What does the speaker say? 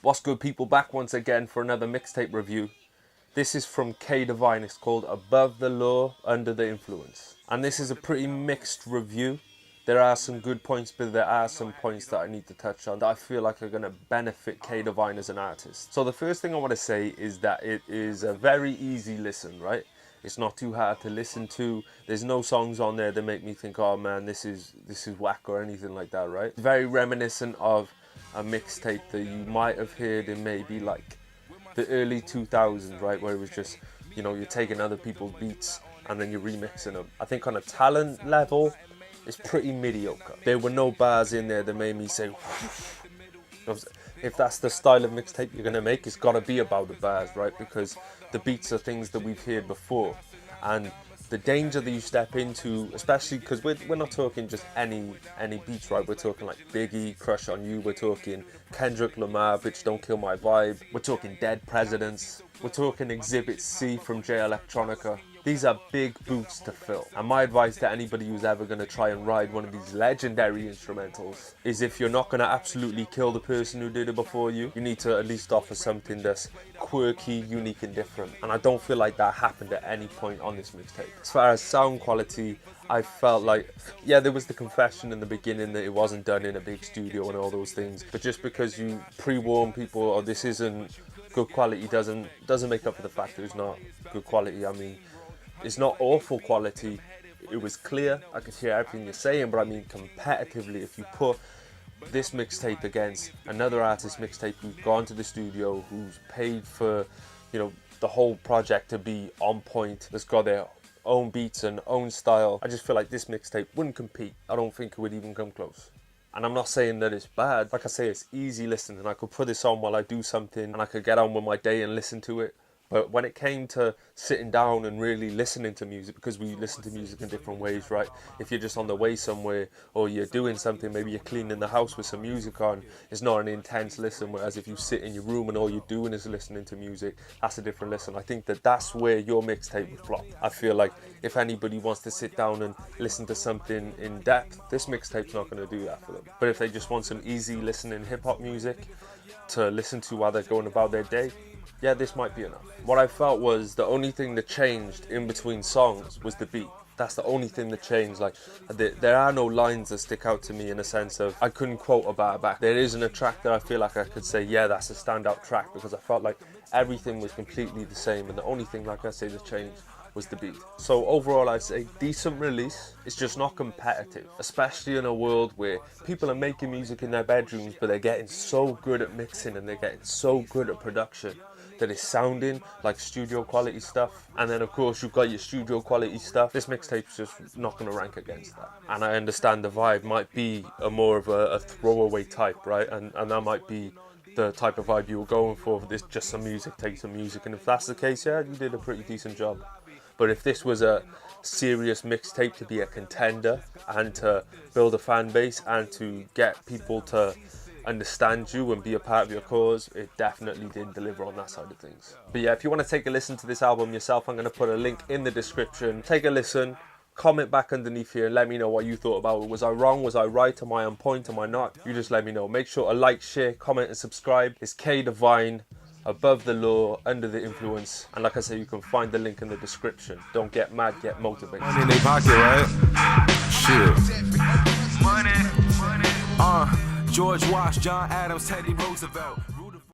What's good, people? Back once again for another mixtape review. This is from K Divine. It's called Above the Law, Under the Influence. And this is a pretty mixed review. There are some good points, but there are some points that I need to touch on that I feel like are going to benefit K Divine as an artist. So the first thing I want to say is that it is a very easy listen, right? It's not too hard to listen to. There's no songs on there that make me think, oh man, this is whack or anything like that, right? Very reminiscent of a mixtape that you might have heard in maybe like the early 2000s, right? Where it was just, you know, you're taking other people's beats and then you're remixing them. I think on a talent level, it's pretty mediocre. There were no bars in there that made me say, if that's the style of mixtape you're gonna make, it's gotta be about the bars, right? Because the beats are things that we've heard before. And the danger that you step into, especially because we're not talking just any beats, right? We're talking like Biggie, Crush on You, we're talking Kendrick Lamar, Bitch Don't Kill My Vibe, we're talking Dead Presidents, we're talking Exhibit C from J Electronica. These are big boots to fill. And my advice to anybody who's ever going to try and ride one of these legendary instrumentals is, if you're not going to absolutely kill the person who did it before you, you need to at least offer something that's quirky, unique and different. And I don't feel like that happened at any point on this mixtape. As far as sound quality, I felt like, yeah, there was the confession in the beginning that it wasn't done in a big studio and all those things. But just because you pre-warn people, oh, this isn't good quality, doesn't make up for the fact that it's not good quality. I mean, it's not awful quality. It was clear. I could hear everything you're saying, but I mean, competitively, if you put this mixtape against another artist's mixtape who's gone to the studio, who's paid for, you know, the whole project to be on point, that's got their own beats and own style, I just feel like this mixtape wouldn't compete. I don't think it would even come close. And I'm not saying that it's bad. Like I say, it's easy listening. I could put this on while I do something and I could get on with my day and listen to it. But when it came to sitting down and really listening to music, because we listen to music in different ways, right? If you're just on the way somewhere or you're doing something, maybe you're cleaning the house with some music on, it's not an intense listen. Whereas if you sit in your room and all you're doing is listening to music, that's a different listen. I think that that's where your mixtape would flop. I feel like if anybody wants to sit down and listen to something in depth, this mixtape's not going to do that for them. But if they just want some easy listening hip hop music to listen to while they're going about their day, yeah, this might be enough. What I felt was the only thing that changed in between songs was the beat. That's the only thing that changed. Like, there are no lines that stick out to me in a sense of, I couldn't quote a bar back. There isn't a track that I feel like I could say, yeah, that's a standout track, because I felt like everything was completely the same, and the only thing, like I say, that changed was the beat. So overall, I'd say decent release. It's just not competitive, especially in a world where people are making music in their bedrooms, but they're getting so good at mixing and they're getting so good at production that it's sounding like studio quality stuff. And then of course you've got your studio quality stuff. This mixtape's just not going to rank against that. And I understand the vibe might be more of a throwaway type, right? And that might be the type of vibe you were going for this, just some music, take some music. And if that's the case, yeah, you did a pretty decent job. But if this was a serious mixtape to be a contender and to build a fan base and to get people to understand you and be a part of your cause, it definitely didn't deliver on that side of things. But yeah, if you want to take a listen to this album yourself, I'm going to put a link in the description. Take a listen, comment back underneath here and let me know what you thought about it. Was I wrong? Was I right? Am I on point? Am I not? You just let me know. Make sure to like, share, comment and subscribe. It's K Divine, Above the Law, Under the Influence. And like I say, you can find the link in the description. Don't get mad, get motivated. Money in their pocket, right? Shit. Money. George Wash, John Adams, Teddy Roosevelt.